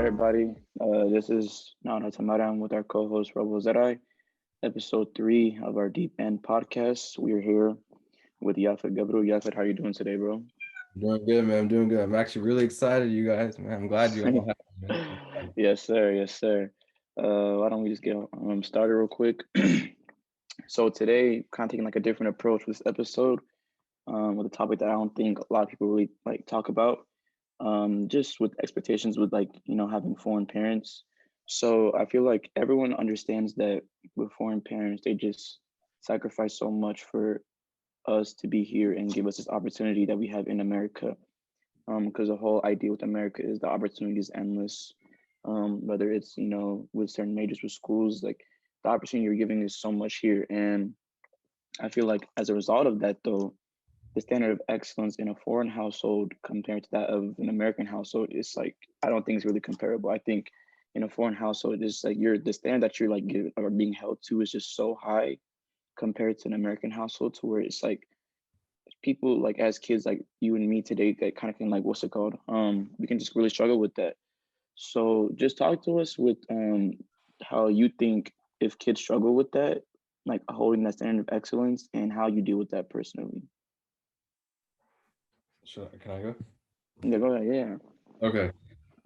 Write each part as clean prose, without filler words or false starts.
everybody. This is Nana Tamaram with our co-host Robo Zerai, episode 3 of our Deep End podcast. We are here with Yaphet Ghebru. Yaphet, how are you doing today, bro? Doing good, man. I'm doing good. I'm actually really excited, you guys, man. I'm glad you all have me, man. I'm excited. Yes, sir. Yes, sir. Why don't we just get started real quick? So today, kind of taking like a different approach with this episode, with a topic that I don't think a lot of people really like talk about. Just with expectations with like having foreign parents. So I feel like everyone understands that with foreign parents, they just sacrifice so much for us to be here and give us this opportunity that we have in America. Because the whole idea with America is the opportunity is endless. Whether it's with certain majors with schools, like the opportunity you're giving is so much here, and I feel like as a result of that, though, the standard of excellence in a foreign household compared to that of an American household is like I don't think it's really comparable. I think in a foreign household, it's like you're the standard that you're like or being held to is just so high compared to an American household, to where it's like people like as kids like you and me today that kind of can like what's it called? We can just really struggle with that. So just talk to us with how you think if kids struggle with that, like holding that standard of excellence, and how you deal with that personally. Can I go? Yeah, go ahead. Yeah. Okay.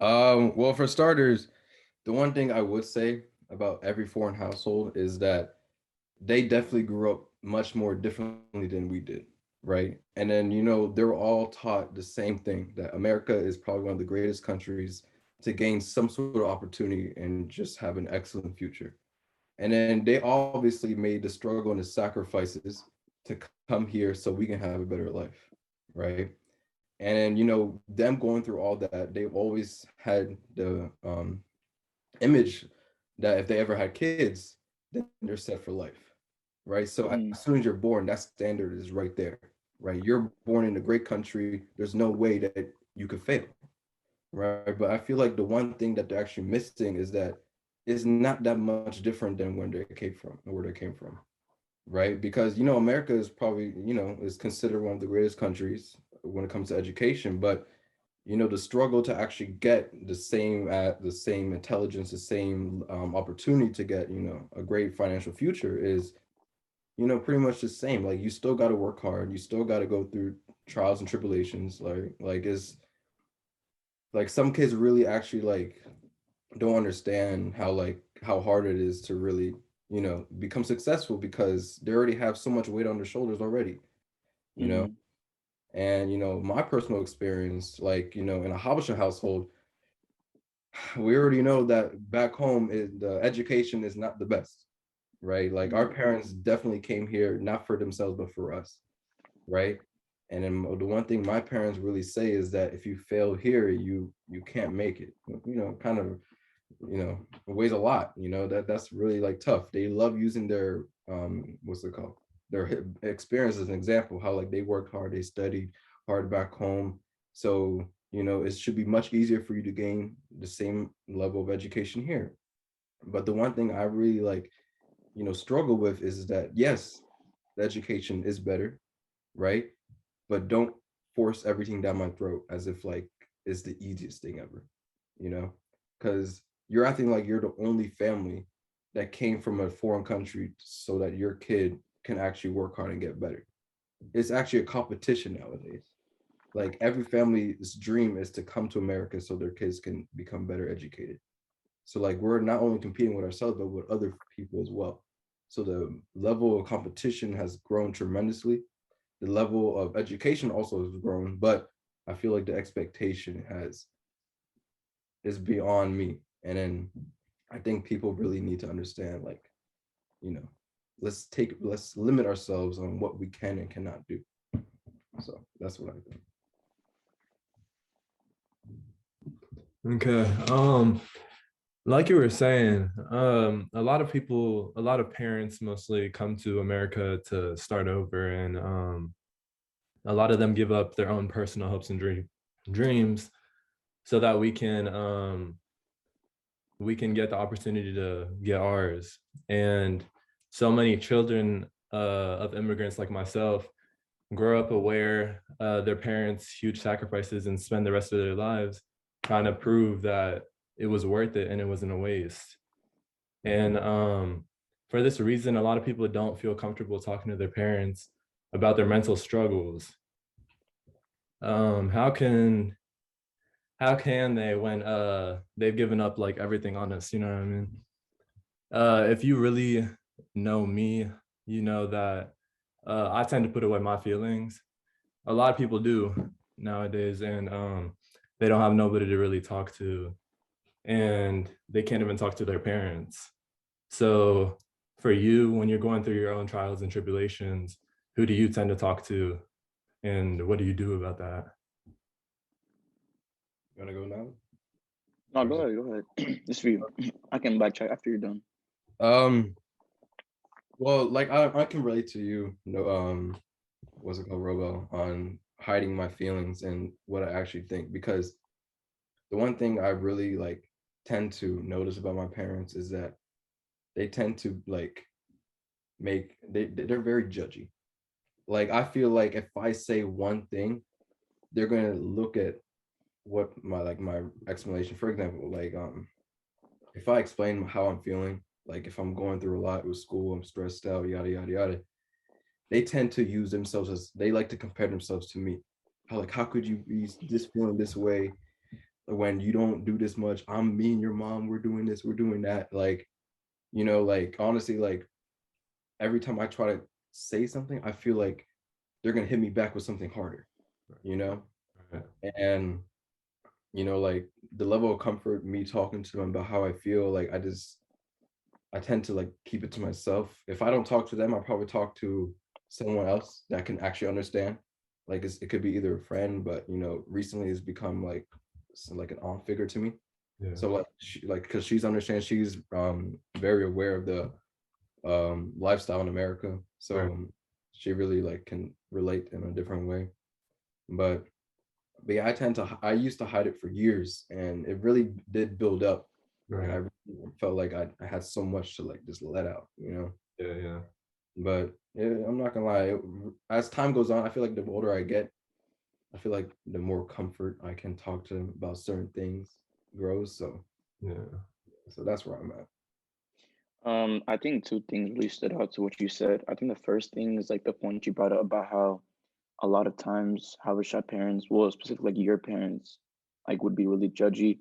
Well, for starters, the one thing I would say about every foreign household is that they definitely grew up much more differently than we did, right? And then, they're all taught the same thing that America is probably one of the greatest countries to gain some sort of opportunity and just have an excellent future. And then they obviously made the struggle and the sacrifices to come here so we can have a better life, right? And them going through all that, they've always had the image that if they ever had kids, then they're set for life, right? So as Mm-hmm. soon as you're born, that standard is right there, right? You're born in a great country. There's no way that you could fail, right? But I feel like the one thing that they're actually missing is that it's not that much different than when they came from or where they came from, right? Because America is probably is considered one of the greatest countries when it comes to education, but the struggle to actually get the same intelligence, the same opportunity to get a great financial future is pretty much the same. Like you still got to work hard, you still got to go through trials and tribulations. Like is like some kids really actually like don't understand how hard it is to really become successful because they already have so much weight on their shoulders already, you know Mm-hmm. and my personal experience, like in a Habesha household, we already know that back home the education is not the best, right? Like our parents definitely came here not for themselves but for us, right? And then the one thing my parents really say is that if you fail here, you can't make it. Kind of weighs a lot. That's really like tough. They love using their what's it called, their experience as an example, how like they worked hard, they studied hard back home. So it should be much easier for you to gain the same level of education here. But the one thing I really like struggle with is that yes, the education is better, right? But don't force everything down my throat as if like it's the easiest thing ever, you know? Because you're acting like you're the only family that came from a foreign country so that your kid can actually work hard and get better. It's actually a competition nowadays. Like every family's dream is to come to America so their kids can become better educated. So like we're not only competing with ourselves, but with other people as well. So the level of competition has grown tremendously. The level of education also has grown, but I feel like the expectation has is beyond me. And then I think people really need to understand, like, you know, let's limit ourselves on what we can and cannot do. So that's what I think. Okay. Like you were saying, a lot of people, a lot of parents mostly come to America to start over, and a lot of them give up their own personal hopes and dreams so that we can get the opportunity to get ours. And so many children of immigrants like myself grow up aware their parents' huge sacrifices and spend the rest of their lives trying to prove that it was worth it and it wasn't a waste. And for this reason, a lot of people don't feel comfortable talking to their parents about their mental struggles. How can they when they've given up like everything on us, you know what I mean? If you really know me, you know that I tend to put away my feelings. A lot of people do nowadays, and they don't have nobody to really talk to, and they can't even talk to their parents. So for you, when you're going through your own trials and tribulations, who do you tend to talk to, and what do you do about that? You wanna go now? No, go ahead. Go ahead. Just for you. I can backtrack after you're done. Well, like I can relate to you, what's it called, Robo, on hiding my feelings and what I actually think, because the one thing I really like tend to notice about my parents is that they tend to like they're very judgy. Like I feel like if I say one thing, they're gonna look at what my explanation. For example, like if I explain how I'm feeling, like if I'm going through a lot with school, I'm stressed out, yada yada yada, they tend to use themselves as they like to compare themselves to me. How could you be this feeling this way when you don't do this much? I'm me and your mom, we're doing this, we're doing that. Like, like honestly, like every time I try to say something, I feel like they're gonna hit me back with something harder, you know? And like the level of comfort, me talking to them about how I feel, like I tend to like keep it to myself. If I don't talk to them, I'll probably talk to someone else that can actually understand. Like it could be either a friend, but recently it's become like an aunt figure to me. Yeah. So because she's understands, she's very aware of the lifestyle in America. So Right. she really like can relate in a different way. But yeah, I used to hide it for years, and it really did build up. Like I Right. really felt like I had so much to like just let out. Yeah. Yeah. But yeah, I'm not gonna lie. As time goes on, I feel like the older I get, I feel like the more comfort I can talk to them about certain things grows. Yeah. So that's where I'm at. I think two things really stood out to what you said. I think the first thing is like the point you brought up about how a lot of times Habesha parents, well, specifically like your parents, like would be really judgy.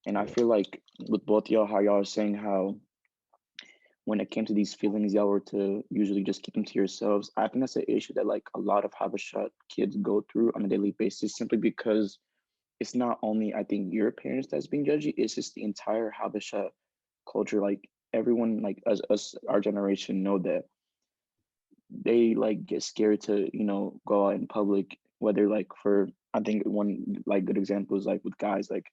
And I Yeah. feel like with both y'all, how y'all are saying how when it came to these feelings, y'all were to usually just keep them to yourselves. I think that's an issue that like a lot of Habesha kids go through on a daily basis simply because it's not only I think your parents that's being judgy, it's just the entire Habesha culture. Like everyone like as us our generation know that they like get scared to go out in public, whether like for I think one like good example is like with guys like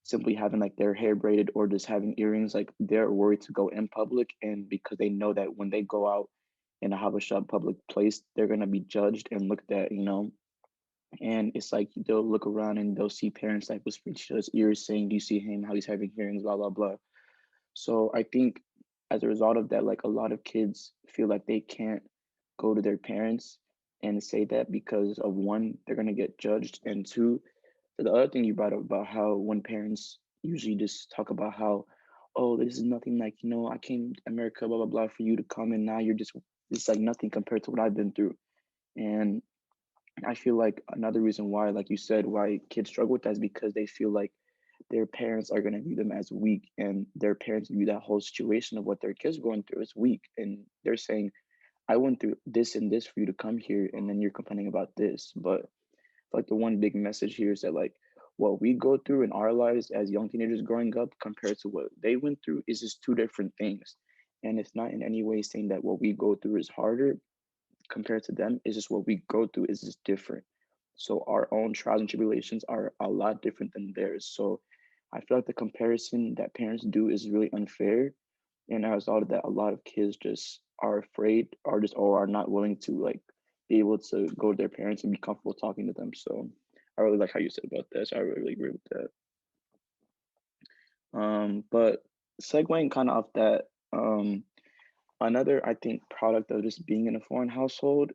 simply having like their hair braided or just having earrings, like they're worried to go in public, and because they know that when they go out in a habesha public place they're going to be judged and looked at, and it's like they'll look around and they'll see parents like with each other's ears saying, do you see him, how he's having hearings, blah blah blah. So I think as a result of that, like a lot of kids feel like they can't go to their parents and say that because of one, they're gonna get judged, and two, the other thing you brought up about how when parents usually just talk about how, oh, this is nothing, like, I came to America, blah blah blah, for you to come, and now you're just it's like nothing compared to what I've been through. And I feel like another reason why, like you said, why kids struggle with that is because they feel like their parents are going to view them as weak, and their parents view that whole situation of what their kids going through as weak, and they're saying, I went through this and this for you to come here, and then you're complaining about this. But like the one big message here is that like what we go through in our lives as young teenagers growing up compared to what they went through is just two different things. And it's not in any way saying that what we go through is harder compared to them. It's just what we go through is just different. So our own trials and tribulations are a lot different than theirs. So I feel like the comparison that parents do is really unfair. And as a result of that, a lot of kids just are afraid or are not willing to like be able to go to their parents and be comfortable talking to them. So I really like how you said about this. I really agree with that. But segueing kind of off that, another, I think, product of just being in a foreign household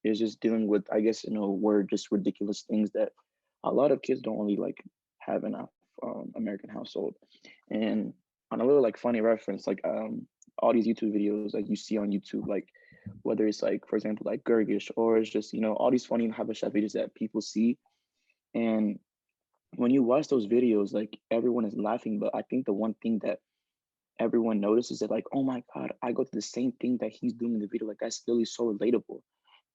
is just dealing with, I guess, word, just ridiculous things that a lot of kids don't really like have in a American household. And on a little like funny reference, like all these YouTube videos like you see on YouTube, like whether it's like for example like Gurgish or it's just all these funny Habesha videos that people see, and when you watch those videos, like everyone is laughing, but I think the one thing that everyone notices that like, oh my God, I go through the same thing that he's doing in the video. Like that's really so relatable.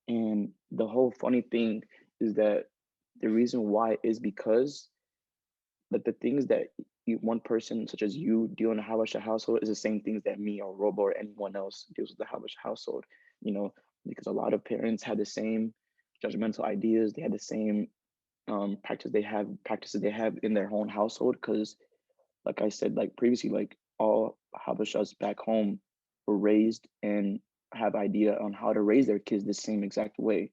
And the whole funny thing is that the reason why is because like the things that one person such as you deal in a Habesha household is the same things that me or Robo or anyone else deals with the Habesha household, you know, because a lot of parents had the same judgmental ideas, they had the same practices they have in their own household. Because like I said like previously, like all Habeshas back home were raised and have idea on how to raise their kids the same exact way.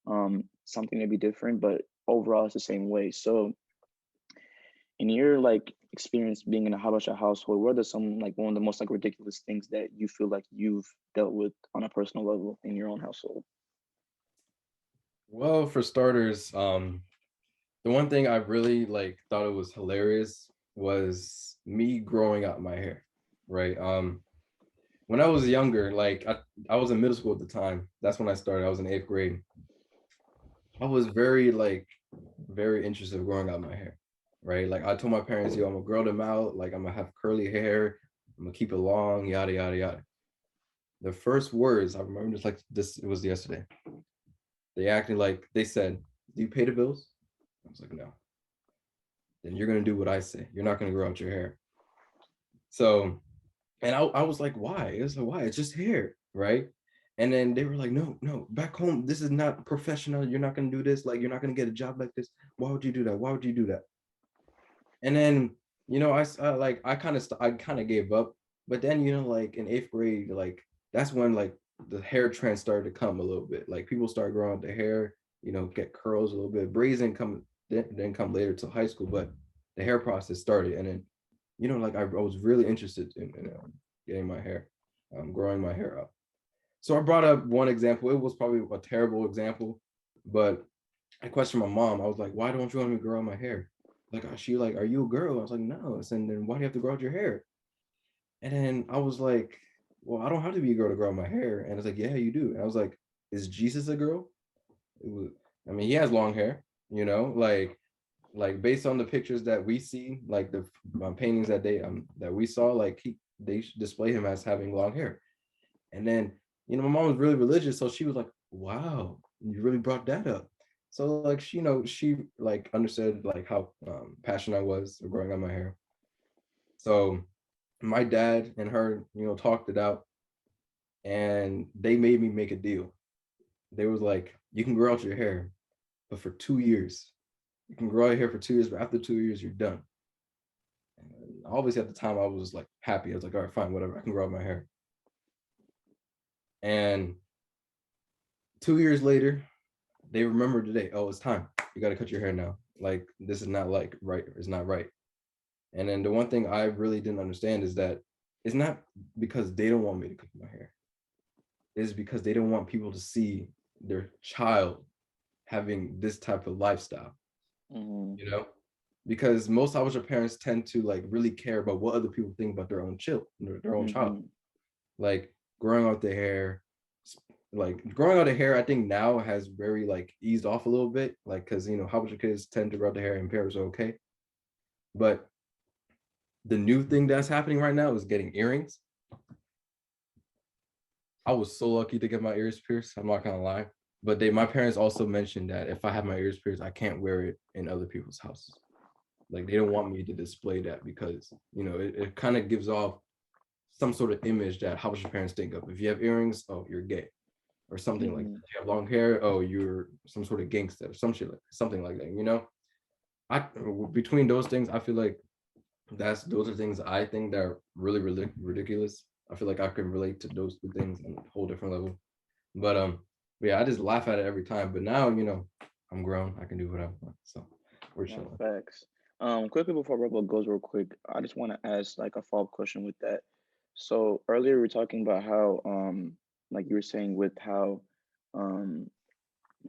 Something may be different, but overall it's the same way. So in your like experience being in a Habesha household, what are some like one of the most like ridiculous things that you feel like you've dealt with on a personal level in your own household? Well, for starters, the one thing I really like thought it was hilarious was me growing out my hair, right? When I was younger, like I was in middle school at the time. That's when I started. I was in 8th grade. I was very interested in growing out my hair, right? Like I told my parents, yo, I'm gonna grow them out. Like I'm gonna have curly hair. I'm gonna keep it long, yada yada yada. The first words I remember, just like this, it was yesterday. They acted like they said, "Do you pay the bills?" I was like, "No." Then you're gonna do what I say. You're not gonna grow out your hair. So, and I was like, why? It's like, why? It's just hair, right? And then they were like, no, no, back home, this is not professional. You're not gonna do this. Like, you're not gonna get a job like this. Why would you do that? Why would you do that? And then, I kind of gave up. But then, like in 8th grade, like that's when like the hair trend started to come a little bit. Like people started growing out the hair, get curls a little bit. Braids didn't come later till high school, but the hair process started. And then, like I was really interested in getting my hair, growing my hair up. So I brought up one example. It was probably a terrible example, but I questioned my mom. I was like, why don't you want me to grow out my hair? Like, she like, are you a girl? I was like, no. I said, then why do you have to grow out your hair? And then I was like, well, I don't have to be a girl to grow out my hair. And it's like, yeah, you do. And I was like, is Jesus a girl? It was, I mean, he has long hair, like based on the pictures that we see, like the paintings that we saw, like they display him as having long hair. And then, my mom was really religious, so she was like, wow, you really brought that up. So like she like understood like how passionate I was of growing out my hair. So my dad and her, talked it out, and they made me make a deal. They was like, you can grow out your hair, but for 2 years. You can grow out your hair for 2 years, but after 2 years, you're done. And obviously at the time I was like happy. I was like, all right, fine, whatever. I can grow out my hair. And 2 years later, they remember today, oh, it's time. You got to cut your hair now. Like, this is not like right. It's not right. And then the one thing I really didn't understand is that it's not because they don't want me to cut my hair. It's because they don't want people to see their child having this type of lifestyle, because most Hausa parents tend to like really care about what other people think about their own child. Like growing out the hair, I think now has very like eased off a little bit, like because Hausa kids tend to grow out the hair and parents are okay. But the new thing that's happening right now is getting earrings. I was so lucky to get my ears pierced. I'm not gonna lie. But my parents also mentioned that if I have my ears pierced, I can't wear it in other people's houses. Like they don't want me to display that because it kind of gives off some sort of image that Habesha parents think of. If you have earrings, oh, you're gay, or something like that. If you have long hair, oh, you're some sort of gangster, or something like that. I between those things, I feel like those are things I think that are really, really ridiculous. I feel like I can relate to those two things on a whole different level. But yeah, I just laugh at it every time. But now, I'm grown. I can do what I want. So we're chilling. Facts. Quickly before Rebel goes real quick, I just want to ask like a follow-up question with that. So earlier we were talking about how like you were saying with how um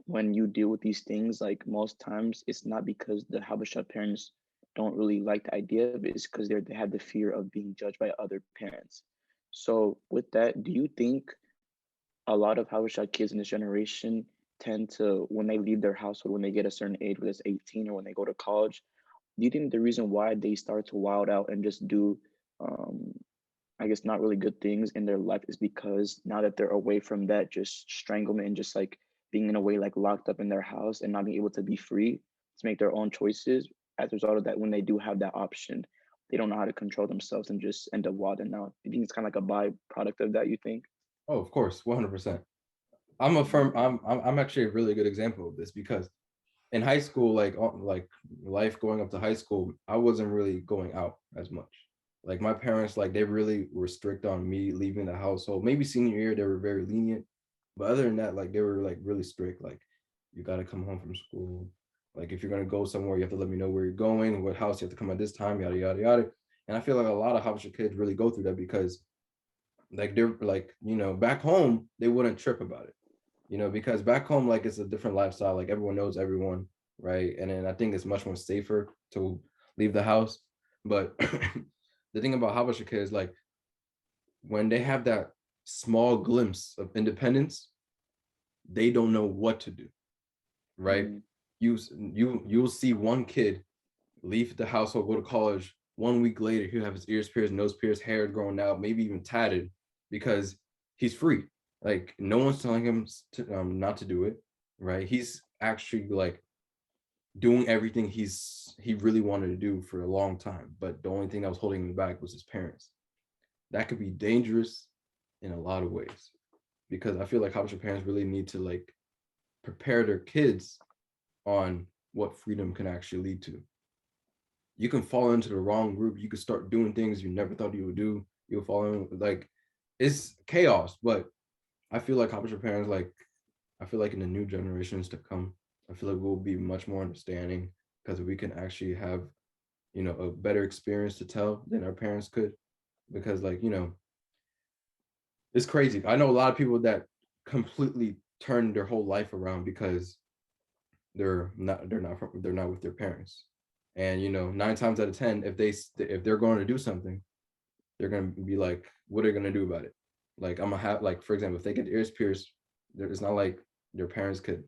when you deal with these things, like most times it's not because the Habesha parents don't really like the idea of it is because they have the fear of being judged by other parents. So with that, do you think a lot of Habesha kids in this generation tend to, when they leave their household, when they get a certain age, whether it's 18 or when they go to college, do you think the reason why they start to wild out and just do, um, I guess, not really good things in their life is because now that they're away from that just stranglement and just like being in a way like locked up in their house and not being able to be free to make their own choices, as a result of that, when they do have that option, they don't know how to control themselves and just end up wilding out? You think it's kind of like a byproduct of that, you think? Oh, of course, 100%. I'm actually a really good example of this because in high school, like life going up to high school, I wasn't really going out as much. Like my parents, like they really were strict on me leaving the household. Maybe senior year, they were very lenient, but other than that, like they were like really strict. Like you got to come home from school. Like if you're gonna go somewhere, you have to let me know where you're going, what house you have to come at this time, yada yada yada. And I feel like a lot of Habesha kids really go through that because like they're like, back home they wouldn't trip about it, because back home like it's a different lifestyle, like everyone knows everyone, right? And then I think it's much more safer to leave the house. But the thing about Habesha kids, like when they have that small glimpse of independence, they don't know what to do, right? Mm, You'll see one kid leave the household, go to college. 1 week later, he'll have his ears pierced, nose pierced, hair growing out, maybe even tatted, because he's free. Like no one's telling him not to do it, right? He's actually like doing everything he really wanted to do for a long time, but the only thing that was holding him back was his parents. That could be dangerous in a lot of ways, because I feel like Habesha parents really need to like prepare their kids on what freedom can actually lead to. You can fall into the wrong group. You could start doing things you never thought you would do. You'll fall in, like it's chaos. But I feel like Habesha parents, like I feel like in the new generations to come, I feel like we'll be much more understanding because we can actually have, a better experience to tell than our parents could. Because like, it's crazy. I know a lot of people that completely turn their whole life around because they're not with their parents. And 9 times out of 10, if they're going to do something, they're going to be like, what are they going to do about it? Like I'm gonna have, like, for example, if they get ears pierced, it's not like their parents could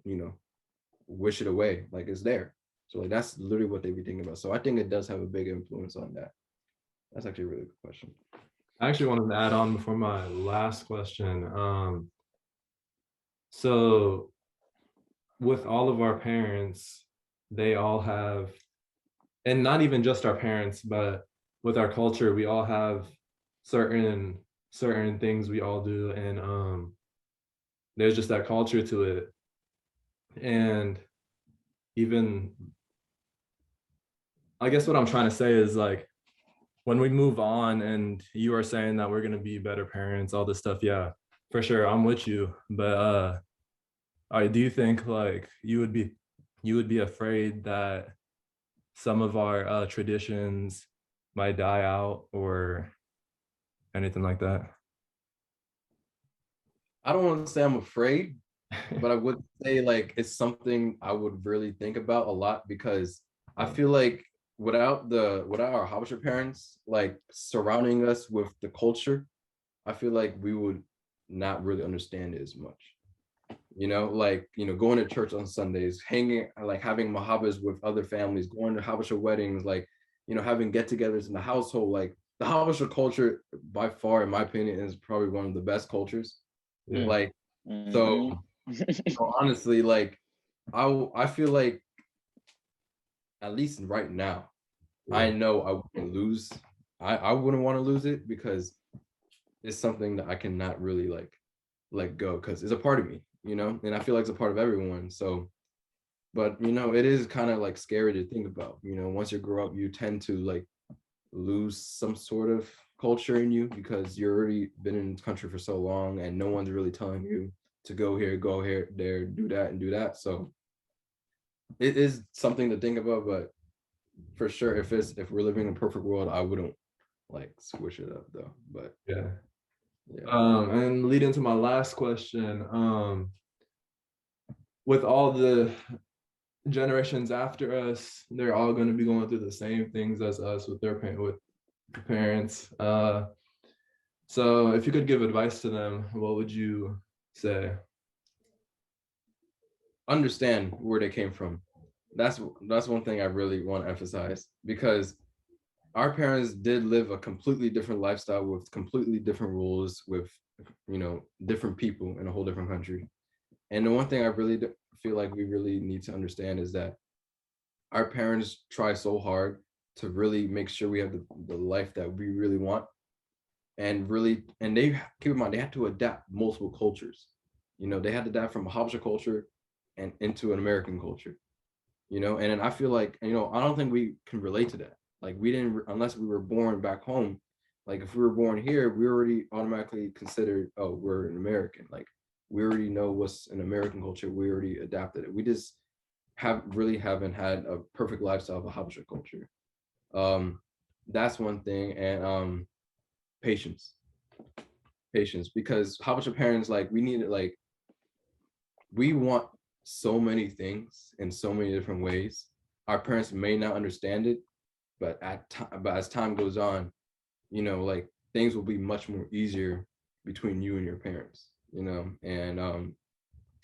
wish it away. Like it's there. So like that's literally what they be thinking about. So I think it does have a big influence on that. That's actually a really good question. I actually wanted to add on before my last question. So with all of our parents, they all have, and not even just our parents, but with our culture, we all have certain things we all do, and there's just that culture to it. And even, I guess what I'm trying to say is like, when we move on and you are saying that we're going to be better parents, all this stuff, yeah, for sure, I'm with you. But do you think like you would be afraid that some of our traditions might die out or anything like that? I don't want to say I'm afraid, but I would say like it's something I would really think about a lot, because I feel like without our Habesha parents like surrounding us with the culture, I feel like we would not really understand it as much. Like going to church on Sundays, hanging, like having mahabas with other families, going to Habesha weddings, like having get-togethers in the household. Like the Habesha culture, by far, in my opinion, is probably one of the best cultures. Yeah. Like mm-hmm. so, honestly, like I feel like at least right now, I know I wouldn't lose. I wouldn't want to lose it because it's something that I cannot really like let go, because it's a part of me, and I feel like it's a part of everyone. So, but it is kind of like scary to think about. Once you grow up, you tend to like lose some sort of culture in you because you're already been in the country for so long and no one's really telling you to go here, there, do that, and do that. So it is something to think about, but for sure, if we're living in a perfect world, I wouldn't like switch it up though. But Yeah. yeah. And lead into my last question. With all the generations after us, they're all going to be going through the same things as us with their parents. So if you could give advice to them, what would you say? Understand where they came from. That's one thing I really want to emphasize, because our parents did live a completely different lifestyle with completely different rules, with different people in a whole different country. And the one thing I really feel like we really need to understand is that our parents try so hard to really make sure we have the life that we really want, and they, keep in mind, they had to adapt multiple cultures. They had to adapt from a Habesha culture and into an American culture. And then I feel like, I don't think we can relate to that. Like, we didn't, unless we were born back home. Like, if we were born here, we already automatically considered, oh, we're an American. Like, we already know what's an American culture. We already adapted it. We just haven't had a perfect lifestyle of a Habesha culture. That's one thing. And patience. Patience, because Habesha parents, like, we want so many things in so many different ways. Our parents may not understand it, but as time goes on, like, things will be much more easier between you and your parents. And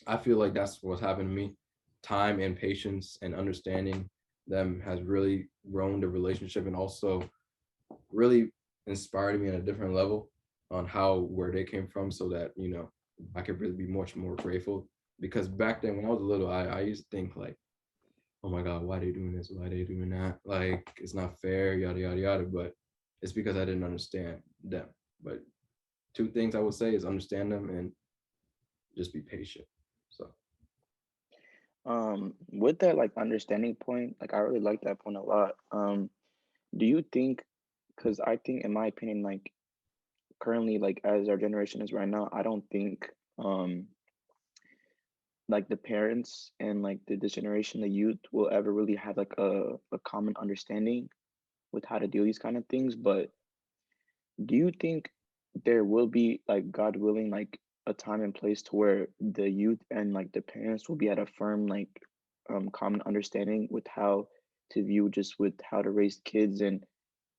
I feel like that's what's happened to me. Time and patience and understanding them has really grown the relationship, and also really inspired me at a different level on where they came from, so that I could really be much more grateful. Because back then, when I was little, I used to think like, oh my God, why are they doing this? Why are they doing that? Like, it's not fair, yada, yada, yada. But it's because I didn't understand them. But two things I would say is understand them and just be patient. So, With that like understanding point, like I really like that point a lot. Do you think, because I think in my opinion, like currently, like as our generation is right now, I don't think like the parents and like this generation, the youth will ever really have like a common understanding with how to do these kind of things. But do you think there will be, like God willing, like a time and place to where the youth and like the parents will be at a firm like common understanding with how to view, just with how to raise kids, and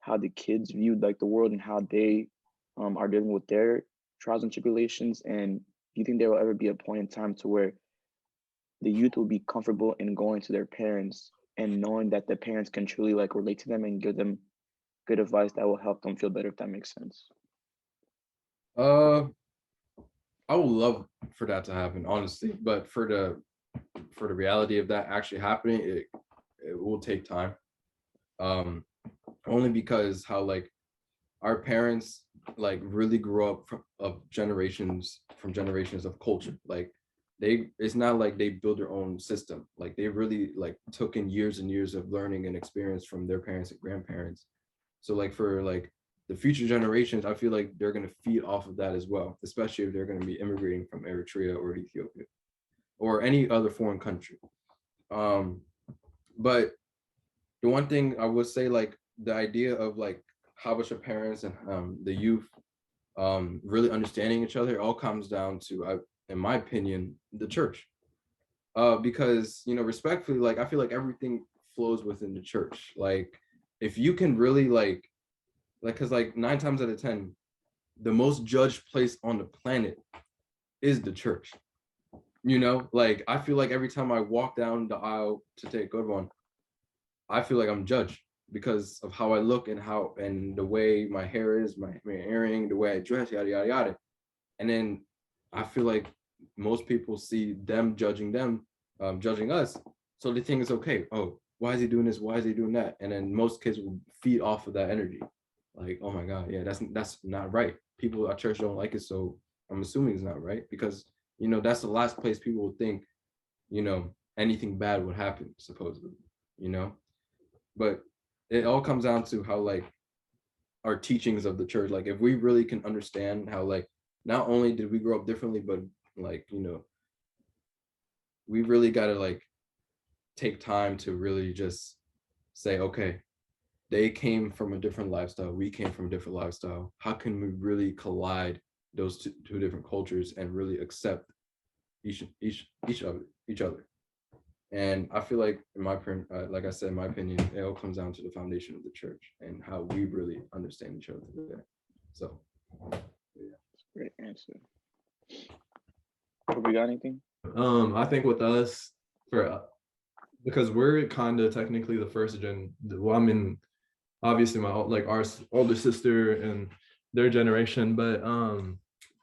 how the kids viewed like the world, and how they are dealing with their trials and tribulations? And do you think there will ever be a point in time to where the youth will be comfortable in going to their parents and knowing that the parents can truly like relate to them and give them good advice that will help them feel better, if that makes sense? uh, I would love for that to happen, honestly. But for the reality of that actually happening, it will take time. Um, Only because how, like, our parents, like, really grew up from generations of culture. Like, it's not like they build their own system. Like, they really, like, took in years and years of learning and experience from their parents and grandparents. So, like, for like the future generations, I feel like they're going to feed off of that as well, especially if they're going to be immigrating from Eritrea or Ethiopia or any other foreign country. um but the one thing I would say, like, the idea of like Habesha parents and the youth really understanding each other, it all comes down to, in my opinion, the church. Because, respectfully, like, I feel like everything flows within the church. Like, if you can really like, because like 9 times out of 10, the most judged place on the planet is the church. Like, I feel like every time I walk down the aisle to take a good one, I feel like I'm judged because of how I look and the way my hair is, my earring, the way I dress, yada yada yada. And then I feel like most people see them judging us, so they think it's okay. Oh, why is he doing this? Why is he doing that? And then most kids will feed off of that energy, like, oh my God, yeah, that's not right. People at church don't like it, so I'm assuming it's not right, because that's the last place people would think anything bad would happen, supposedly. You know, but it all comes down to how, like, our teachings of the church, like, if we really can understand how, like, not only did we grow up differently, but, like, we really got to, like, take time to really just say, okay, they came from a different lifestyle, we came from a different lifestyle. How can we really collide those two different cultures and really accept each other? And I feel like, like I said, in my opinion, it all comes down to the foundation of the church and how we really understand each other there. So, yeah. Great answer. We got anything? I think with us, for because we're kind of technically the first gen. Well, I mean, obviously our older sister and their generation, but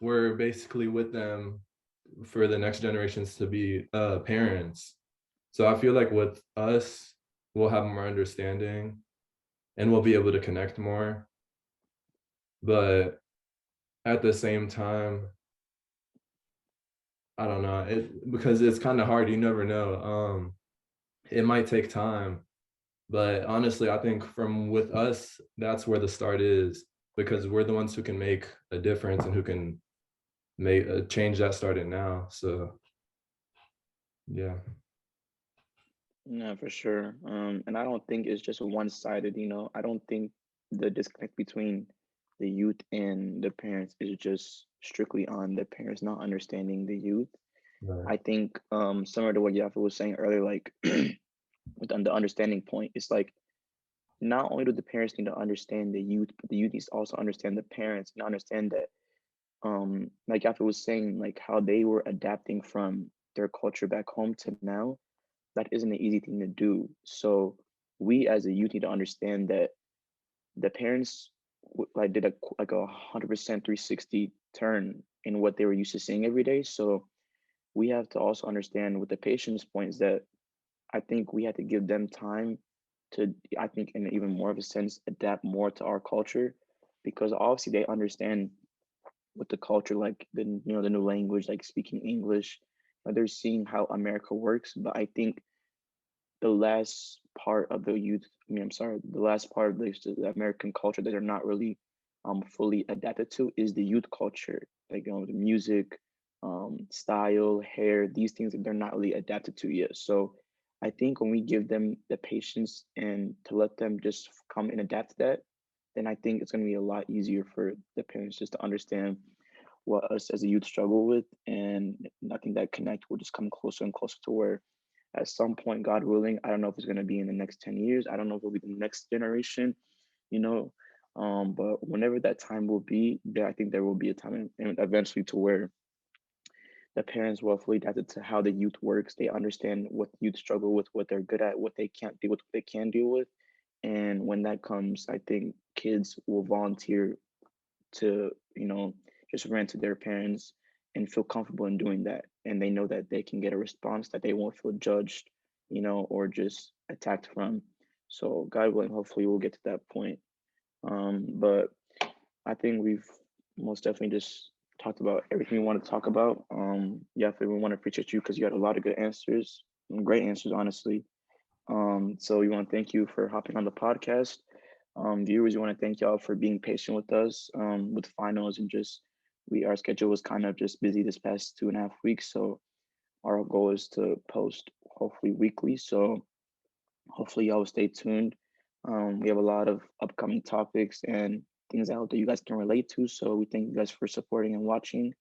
we're basically with them for the next generations to be parents. So I feel like with us, we'll have more understanding and we'll be able to connect more. But at the same time, I don't know, because it's kind of hard. You never know. It might take time, but honestly, I think from with us, that's where the start is, because we're the ones who can make a difference and who can make a change that started now. So yeah. Yeah, for sure. And I don't think it's just one-sided, you know. I don't think the disconnect between the youth and the parents is just strictly on the parents not understanding the youth. Right. I think similar to what Yaphet was saying earlier, like with the understanding point, it's like not only do the parents need to understand the youth, but the youth needs to also understand the parents and understand that like Yaphet was saying, like how they were adapting from their culture back home to now, that isn't an easy thing to do. So we as a youth need to understand that the parents like did like 100% 360 turn in what they were used to seeing every day. So we have to also understand with the patient's points that I think we had to give them time to, I think, in even more of a sense, adapt more to our culture, because obviously they understand with the culture, like the new language, like speaking English. They're seeing how America works, but I think the last part of the youth, I mean, I'm sorry, the last part of the American culture that they're not really fully adapted to is the youth culture, like the music, style, hair, these things that they're not really adapted to yet. So I think when we give them the patience and to let them just come and adapt to that, then I think it's going to be a lot easier for the parents just to understand what us as a youth struggle with, and I think that connect will just come closer and closer to where at some point, God willing, I don't know if it's going to be in the next 10 years. I don't know if it'll be the next generation, you know. But whenever that time will be, there, I think there will be a time and eventually to where the parents will fully adapted to how the youth works. They understand what youth struggle with, what they're good at, what they can't deal with, what they can deal with. And when that comes, I think kids will volunteer to, just rant to their parents and feel comfortable in doing that. And they know that they can get a response, that they won't feel judged, or just attacked from. So God willing, hopefully we'll get to that point. But I think we've most definitely just talked about everything we want to talk about. Yeah, we want to appreciate you because you had a lot of good answers, great answers, honestly. So we want to thank you for hopping on the podcast. Viewers, we want to thank y'all for being patient with us with finals and just our schedule was kind of just busy this past 2.5 weeks. So our goal is to post hopefully weekly. So hopefully y'all will stay tuned. We have a lot of upcoming topics and things out that you guys can relate to. So we thank you guys for supporting and watching.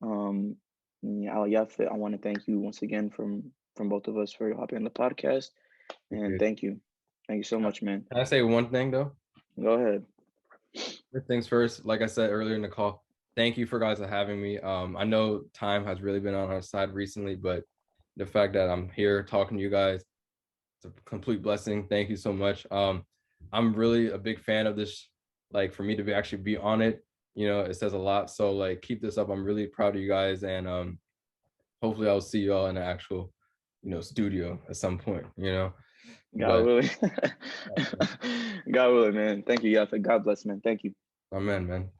Yaphet, I want to thank you once again from both of us for hopping on the podcast. And thank you. Thank you so much, man. Can I say one thing though? Go ahead. First things first, like I said earlier in the call, thank you for guys for having me. I know time has really been on our side recently, but the fact that I'm here talking to you guys, it's a complete blessing. Thank you so much. I'm really a big fan of this. Like for me to actually be on it, it says a lot. So like keep this up. I'm really proud of you guys, and hopefully I'll see you all in the actual, studio at some point. God willing. God willing, man. Thank you, Yaphet. God bless, man. Thank you. Amen, man.